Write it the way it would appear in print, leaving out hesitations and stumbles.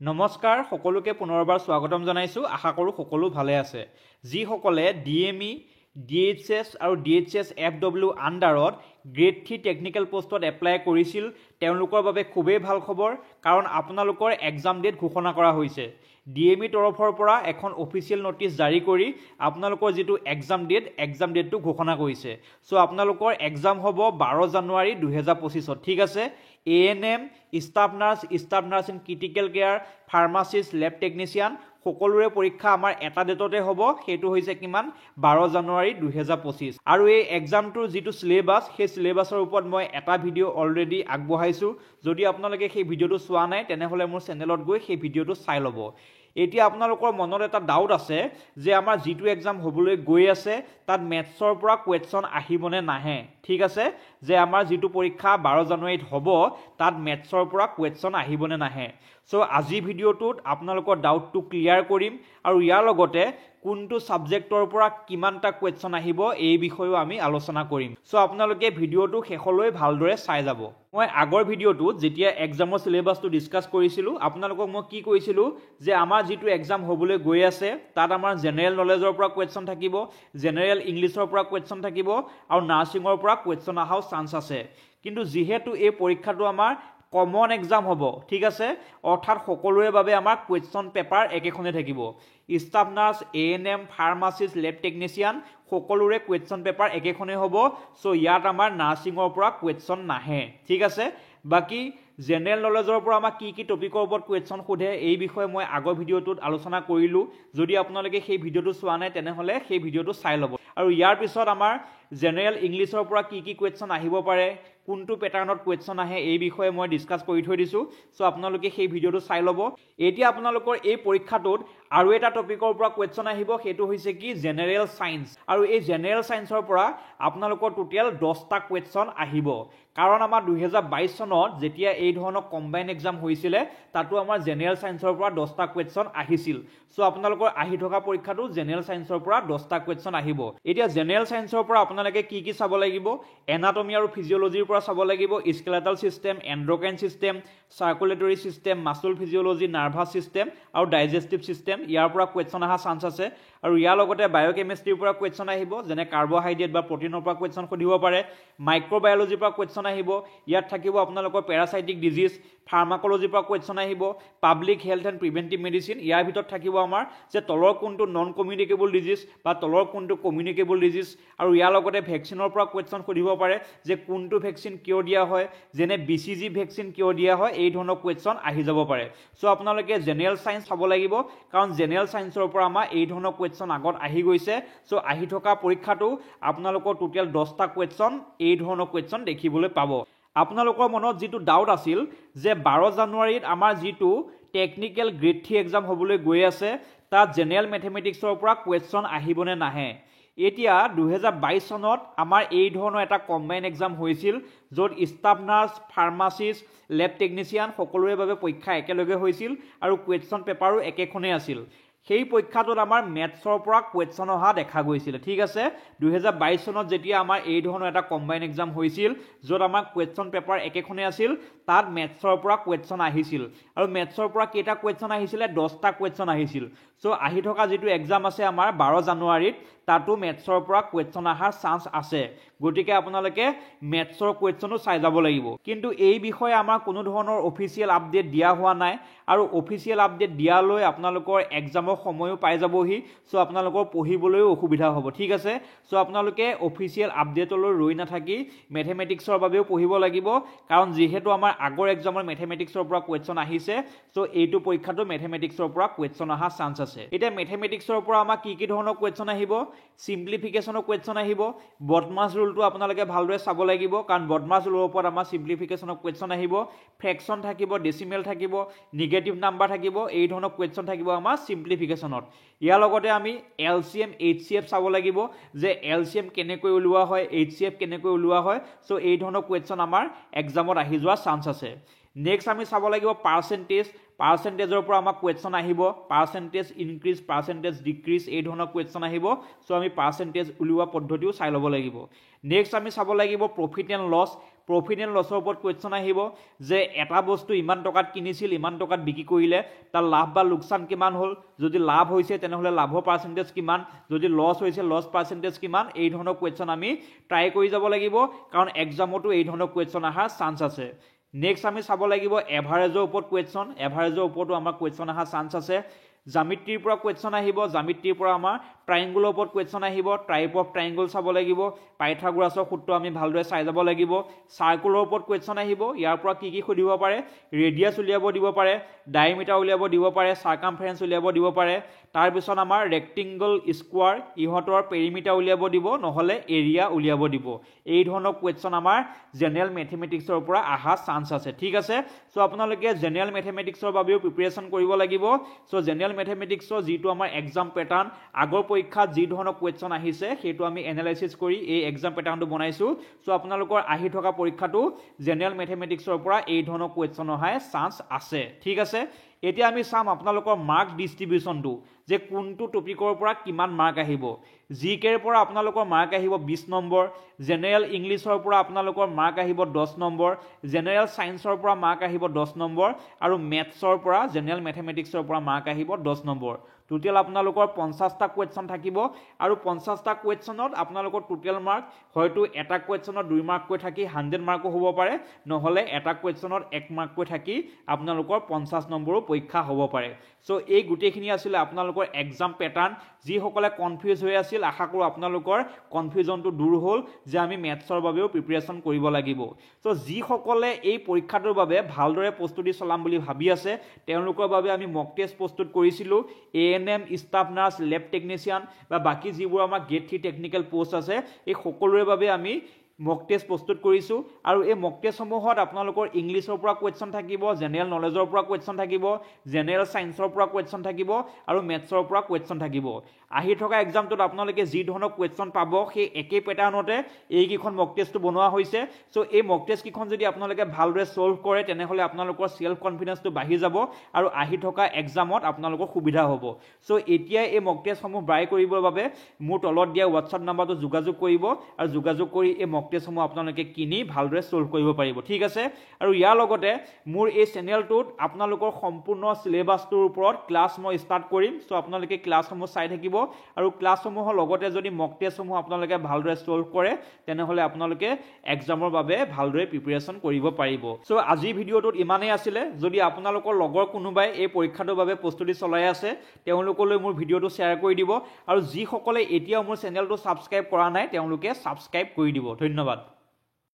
নমস্কাৰ সকলোকে পুনৰবাৰ স্বাগতম জনাইছো আশা কৰো সকলো ভালে আছে যি সকলে ডিএমই ডিএইচএস আৰু ডিএইচএস এফডব্লিউ আন্ডাৰত গ্ৰেড 3 টেকনিক্যাল পোষ্টত এপ্লাই কৰিছিল তেওঁলোকৰ বাবে খুবেই ভাল খবৰ কাৰণ আপোনালোকৰ এক্সাম ডেট ঘোষণা কৰা হৈছে ডিএমই তৰফৰ পৰা এখন অফিচিয়েল নোটিছ জাৰি কৰি আপোনালোকৰ যেটো এক্সাম ডেটটো ঘোষণা কৰিছে সো আপোনালোকৰ এক্সাম হ'ব 12 জানুৱাৰী 2025 ঠিক আছে ANM staff nurse in critical care pharmacist lab technician সকলোৰে পৰীক্ষা আমাৰ এটা ডেটতে হ'ব হেতু হৈছে কিমান 12 জানুৱাৰী 2025 আৰু এই এক্সামটোৰ যেটো সিলেবাস সেই সিলেবাসৰ ওপৰত মই এটা ভিডিও অলৰেডি আগবঢ়াইছো যদি আপোনালোকে সেই ভিডিওটো চোৱা নাই তেনেহলে মোৰ চেনেলত গৈ সেই ভিডিওটো চাই ল'ব এতিয়া আপোনালোকৰ মনত এটা ডাউট আছে যে আমাৰ যেটো এক্সাম হ'বলৈ গৈ আছে তাত ম্যাথছৰ পৰা কোৱেশ্চন আহিবনে নাহে ঠিক আছে যে আমাৰ যেটো পৰীক্ষা 12 জানুৱাৰীত হ'ব তাত ম্যাথছৰ পৰা কোৱেশ্চন আহিবনে নাহে সো আজি ভিডিওটোত আপোনালোকৰ ডাউটটো ক্লিয়াৰ কৰিম আৰু ইয়াৰ লগতে কোনটো সাবজেক্টৰ পৰা কিমানটা কোৱেশ্চন আহিব এই বিষয়ও আমি আলোচনা কৰিম সো আপোনালোকে ভিডিওটো শেষলৈ ভালদৰে চাই যাব মই আগৰ ভিডিওটোত যেতিয়া এক্সামৰ সিলেবাসটো ডিসকাস কৰিছিলো আপোনালোকক মই কি কৈছিলো যে আমাৰ যেটো এক্সাম হ'বলৈ গৈ আছে তাত আমাৰ জেনাৰেল নলেজৰ পৰা কোৱেশ্চন থাকিব জেনাৰেল ইংলিছৰ পৰা কোৱেশ্চন থাকিব আৰু নাৰ্সিংৰ পৰা কোৱেশ্চন আহাও চান্স আছে কিন্তু যেহেতু এই পৰীক্ষাটো আমাৰ কমন এক্সাম হ'ব ঠিক আছে অৰ্থাৎ সকলোৰে বাবে আমাৰ কোৱেশ্চন পেপাৰ একেখনে থাকিব staff nurse ANM pharmacist lab technician সকলোৰে কোৱেশ্চন পেপাৰ একেখনে হ'ব সো ইয়াত আমাৰ নাৰ্সিংৰ পৰা কোৱেশ্চন নাহে ঠিক আছে বাকি জেনাৰেল নলেজৰ পৰা আমাৰ কি টপিকৰ ওপৰত কোৱেশ্চন সোধে এই বিষয়ে মই আগৰ ভিডিওটোত আলোচনা কৰিলো যদি আপোনালোকে সেই ভিডিওটো চোৱা নাই তেনেহলে সেই ভিডিওটো চাই ল'ব আৰু ইয়াৰ পিছত আমাৰ জেনাৰেল ইংলিছৰ পৰা কি কোৱেশ্চন আহিব পাৰে কোনটো প্যাটাৰ্নত কোৱেশ্চন আহে এই বিষয়ে মই ডিসকাস কৰি থৈ দিছো সো আপোনালোকে সেই ভিডিওটো চাই ল'ব এতিয়া আপোনালোকৰ এই পৰীক্ষাটোত আৰু এটা টপিকৰ পৰা কোৱেশ্চন আহিব হেতু হৈছে কি জেনাৰেল সায়েন্স আৰু এই জেনাৰেল সায়েন্সৰ পৰা আপোনালোকৰ টোটাল 10টা কোৱেশ্চন আহিব কাৰণ আমাৰ 2022 চনত যেতিয়া এই ধৰণৰ কম্বাইন এক্সাম হৈছিল তাতো আমাৰ জেনাৰেল সায়েন্সৰ পৰা 10টা কোৱেশ্চন আহিছিল সো আপোনালোকৰ আহি থকা পৰীক্ষাটো জেনাৰেল সায়েন্সৰ পৰা 10টা কোৱেশ্চন আহিব এতিয়া জেনাৰেল সায়েন্সৰ পৰা আপোনালোকে কি চাব লাগিব এনাটমি আৰু ফিজিওলজিৰ পৰা চাব লাগিব skeletal system endocrine system circulatory system muscle physiology nervous system আৰু ডাইজেষ্টিভ সিস্টেম ইয়াৰ পৰা কোৱেশ্চন আহা চান্স আছে আৰু ইয়াৰ লগতে বায়োকেমিষ্ট্ৰিৰ পৰা কোৱেশ্চন আহিব যেনে কাৰ্বোহাইড্ৰেট বা প্ৰটিনৰ পৰা কোৱেশ্চন খুদিব পাৰে মাইক্ৰোবায়োলজিৰ পৰা কোৱেশ্চন আহিব ইয়াত থাকিব আপোনালোকৰ প্যাৰাসাইটিক ডিজিজ ফাৰ্মাকোলজিৰ পৰা কোৱেশ্চন আহিব পাব্লিক হেলথ এণ্ড প্ৰিভেন্টিভ মেডিচিন ইয়াৰ ভিতৰত থাকিব আমাৰ যে তলৰ কোনটো নন কমিউনিকেবল ডিজিজ বা তলৰ কোনটো কমিউনিকেবল ডিজিজ আৰু ইয়াৰ লগতে ভ্যাকচিনৰ পৰা কোৱেশ্চন খুদিব পাৰে যে কোনটো ভ্যাকচিন কিয় দিয়া হয় যেনে বিসিজি ভ্যাকচিন কিয় দিয়া হয় এই ধৰণৰ কোৱেশ্চন আহি যাব পাৰে সো আপোনালোকে জেনাৰেল সায়েন্স চাব লাগিব কাৰণ জেনাৰেল সায়েন্সৰ পৰা আমাৰ এই ধৰণৰ কোৱেশ্চন আগত আহি গৈছে সো আহি থকা পৰীক্ষাটো আপোনালোকৰ টোটাল 10টা কোৱেশ্চন এই ধৰণৰ কোৱেশ্চন দেখিবলৈ পাব আপোনালোকৰ মনত যেটো ডাউট আছিল যে 12 জানুৱাৰীত আমাৰ যেটো টেকনিক্যাল গ্ৰেড 3 এক্সাম হ'বলৈ গৈ আছে তাত জেনাৰেল ম্যাথমেটিক্সৰ পৰা কোৱেশ্চন আহিবনে নাহে এতিয়া 2022 চনত আমাৰ এই ধৰণৰ এটা কম্বাইন এক্সাম হৈছিল য'ত staff nurse pharmacist lab technician সকলোৰে বাবে পৰীক্ষা একেলগে হৈছিল আৰু কোৱেশ্চন পেপাৰো একেখনে আছিল সেই পৰীক্ষাটোত আমাৰ ম্যাথছৰ পৰা কোৱেশ্চন অহা দেখা গৈছিল ঠিক আছে 2022 চনত যেতিয়া আমাৰ এই ধৰণৰ এটা কম্বাইন এক্সাম হৈছিল য'ত আমাৰ কোৱেশ্চন পেপাৰ একেখনে আছিল তাত ম্যাথছৰ পৰা কোৱেশ্চন আহিছিল আৰু ম্যাথছৰ পৰা কেইটা কোৱেশ্চন আহিছিল 10টা কোৱেশ্চন আহিছিল সো আহি থকা যেটো এক্সাম আছে আমাৰ 12 জানুৱাৰীত তাতো ম্যাথছৰ পৰা কোৱেশ্চন আহাৰ চান্স আছে গটিকে আপোনালোকে ম্যাথছৰ কোৱেশ্চনো চাই যাব লাগিব কিন্তু এই বিষয়ে আমাৰ কোনো ধৰণৰ অফিচিয়েল আপডেট দিয়া হোৱা নাই আৰু অফিচিয়েল আপডেট দিয়ালৈ আপোনালোকৰ এক্সামৰ সময়ও পাই যাবহি সো আপোনালোকৰ পঢ়িবলৈ অসুবিধা হ'ব ঠিক আছে সো আপোনালোকে অফিচিয়েল আপডেটলৈ ৰৈ নাথাকি ম্যাথমেটিক্সৰ বাবেও পঢ়িব লাগিব কাৰণ যেহেতু আমাৰ আগৰ এক্সামৰ ম্যাথমেটিক্সৰ পৰা কোৱেশ্চন আহিছে সো এইটো পৰীক্ষাটো ম্যাথমেটিক্সৰ পৰা কোৱেশ্চন আহা চান্স আছে এটা ম্যাথমেটিক্সৰ পৰা আমাৰ কি ধৰণৰ কোৱেশ্চন আহিব সিম্পলিফিকেশনৰ কোৱেশ্চন আহিব বডমাছ ৰুলটো আপোনালোকে ভালদৰে চাব লাগিব কাৰণ বডমাছ ৰুলৰ ওপৰত আমাৰ সিম্পলিফিকেশনৰ কোৱেশ্চন আহিব ফ্ৰেকশন থাকিব ডেসিমেল থাকিব নিগেটিভ নাম্বাৰ থাকিব এই ধৰণৰ কোৱেশ্চন থাকিব আমাৰ সিম্পলিফিকেশনত ইয়াৰ লগতে আমি এলসিএম এইচসিএফ চাব লাগিব যে এলসিএম কেনেকৈ উলিওৱা হয় এইচসিএফ কেনেকৈ উলিওৱা হয় সো এই ধৰণৰ কোৱেশ্চন আমাৰ এক্সামত আহি যোৱা চান্স আছে নেক্সট আমি চাব লাগিব পাৰ্চেন্টেজৰ পৰা আমাৰ কোৱেশ্চন আহিব পাৰ্চেন্টেজ ইনক্ৰিজ পাৰ্চেন্টেজ ডিক্ৰিজ এই ধৰণৰ কোৱেশ্চন আহিব সো আমি পাৰ্চেন্টেজ উলিওৱা পদ্ধতিও চাই ল'ব লাগিব নেক্সট আমি চাব লাগিব profit and loss profit and লছৰ ওপৰত কুৱেশ্যন আহিব যে এটা বস্তু ইমান টকাত কিনিছিল ইমান টকাত বিক্ৰী কৰিলে তাৰ লাভ বা লোকচান কিমান হ'ল যদি লাভ হৈছে তেনেহ'লে লাভৰ পাৰ্চেণ্টেজ কিমান যদি লছ হৈছে লছ পাৰ্চেণ্টেজ কিমান এই ধৰণৰ কুৱেশ্যন আমি ট্ৰাই কৰি যাব লাগিব কাৰণ এক্সামতো এই ধৰণৰ কুৱেশ্যন অহাৰ চান্স আছে নেক্সট আমি চাব লাগিব এভাৰেজৰ ওপৰত কুৱেশ্যন এভাৰেজৰ ওপৰতো আমাৰ কুৱেশ্যন অহাৰ চান্স আছে জ্যামিতিৰ পৰা কুৱেশ্যন আহিব জ্যামিতিৰ পৰা আমাৰ ট্ৰাইংগুলৰ ওপৰত কুৱেশ্যন আহিব টাইপ অফ ট্ৰাইংগুল চাব লাগিব পাইথাগোৰাছৰ সূত্ৰ আমি ভালদৰে চাই যাব লাগিব সাৰ্কুলৰ ওপৰত কুৱেশ্যন আহিব ইয়াৰ পৰা কি সুধিব পাৰে ৰেডিয়াছ উলিয়াব দিব পাৰে ডায়ামিটাৰ উলিয়াব দিব পাৰে সাৰ্কামফাৰেন্স উলিয়াব দিব পাৰে তাৰ পিছত আমাৰ ৰেক্টেংগল স্কোৱাৰ ইহঁতৰ পেৰিমিটাৰ উলিয়াব দিব নহলে এৰিয়া উলিয়াব দিব এই ধৰণৰ কুৱেশ্যন আমাৰ জেনেৰেল মেথমেটিক্সৰ পৰা আহা চান্স আছে ঠিক আছে সো আপোনালোকে জেনেৰেল মেথমেটিক্সৰ বাবেও প্ৰিপাৰেচন কৰিব লাগিব সো জেনেৰেল মেথমেটিক্সৰ যিটো আমাৰ এক্সাম পেটাৰ্ন আগৰ পৰীক্ষাত যি ধৰণৰ কুৱেশ্যন আহিছে সেইটো আমি এনালাইসিস কৰি এই এক্সাম পেটাৰ্নটো বনাইছো সো আপোনালোকৰ আহি থকা পৰীক্ষাটো জেনেৰেল মেথমেটিক্সৰ পৰা এই ধৰণৰ কুৱেশ্যন অহাৰ চান্স আছে ঠিক আছে এতিয়া আমি চাম আপোনালোকৰ মাৰ্ক ডিস্ট্ৰিবিউশনটো যে কোনটো টপিকৰ পৰা কিমান মাৰ্ক আহিব জিকেৰ পৰা আপোনালোকৰ মাৰ্ক আহিব 20 নম্বৰ জেনেৰেল ইংলিছৰ পৰা আপোনালোকৰ মাৰ্ক আহিব 10 নম্বৰ জেনেৰেল সায়েন্সৰ পৰা মাৰ্ক আহিব 10 নম্বৰ আৰু মেথছৰ পৰা জেনেৰেল মেথমেটিক্সৰ পৰা মাৰ্ক আহিব 10 নম্বৰ টোটাল আপোনালোকৰ 50টা কুৱেশ্যন থাকিব আৰু 50টা কুৱেশ্যনত আপোনালোকৰ টোটাল মাৰ্ক হয়তো এটা কুৱেশ্যনত 2 মাৰ্ক কৈ থাকি 100 মাৰ্কো হ'ব পাৰে নহলে এটা কুৱেশ্যনত 1 মাৰ্ক কৈ থাকি আপোনালোকৰ 50 নম্বৰৰ পৰীক্ষা হ'ব পাৰে সো এই গুটেখিনি আছিল আপোনালোকৰ এক্সাম পেটাৰ্ন যি সকলে কনফিউজ হৈ আছিল আশা কৰো আপোনালোকৰ কনফিউজনটো দূৰ হ'ল যে আমি মেথছৰ বাবেও প্ৰিপাৰেচন কৰিব লাগিব সো যি সকলে এই পৰীক্ষাটোৰ বাবে ভালদৰে প্ৰস্তুতি চলাম বুলি ভাবি আছে তেওঁলোকৰ বাবে আমি মক টেষ্ট প্ৰস্তুত কৰিছিলো ANM staff nurse lab technician বা বাকি যিবোৰ আমাৰ গেট 3 টেকনিক্যাল পোষ্ট আছে এই সকলোৰে বাবে আমি মক টেষ্ট প্ৰস্তুত কৰিছো আৰু এই মক টেষ্ট সমূহত আপোনালোকৰ ইংলিছৰ পৰা কোৱেশ্চন থাকিব জেনেৰেল নলেজৰ পৰা কোৱেশ্চন থাকিব জেনেৰেল সায়েন্সৰ পৰা কোৱেশ্চন থাকিব আৰু মেথছৰ পৰা কোৱেশ্চন থাকিব আহি থকা এক্সামটোত আপোনালোকে যি ধৰণৰ কোৱেশ্চন পাব সেই একে প্যাটাৰ্নতে এই কিখন মক টেষ্টটো বনোৱা হৈছে সো এই মক টেষ্ট কিখন যদি আপোনালোকে ভালদৰে সলভ কৰে তেনেহলে আপোনালোকৰ সেলফ কনফিডেন্সটো বাঢ়ি যাব আৰু আহি থকা এক্সামত আপোনালোকৰ সুবিধা হ'ব সো এতিয়া এই মক টেষ্ট সমূহ বাই কৰিবৰ বাবে মোৰ তলত দিয়া WhatsApp নম্বৰটো যোগাযোগ কৰিব আৰু যোগাযোগ কৰি এই মক টেষ্ট সমূহ আপোনালোকে কিনি ভালদৰে সলভ কৰিব পাৰিব ঠিক আছে আৰু ইয়াৰ লগতে মোৰ এই চেনেলটোত আপোনালোকৰ সম্পূৰ্ণ সিলেবাসটোৰ ওপৰত ক্লাছ মই ষ্টাৰ্ট কৰিম সো আপোনালোকে ক্লাছসমূহ চাই থাকিব আৰু ক্লাছসমূহৰ লগতে যদি মক টেষ্টসমূহ আপোনালোকে ভালদৰে সলভ কৰে তেনেহলে আপোনালোকে এক্সামৰ বাবে ভালদৰে প্ৰিপাৰেচন কৰিব পাৰিব সো আজি ভিডিওটোত ইমানেই আছিল যদি আপোনালোকৰ লগৰ কোনোবাই এই পৰীক্ষাটোৰ বাবে প্ৰস্তুতি চলাই আছে তেওঁলোকলৈ মোৰ ভিডিওটো শ্বেয়াৰ কৰি দিব আৰু যি সকলে এতিয়াও মোৰ চেনেলটো সাবস্ক্ৰাইব কৰা নাই তেওঁলোকে সাবস্ক্ৰাইব কৰি দিব ধন্যবাদ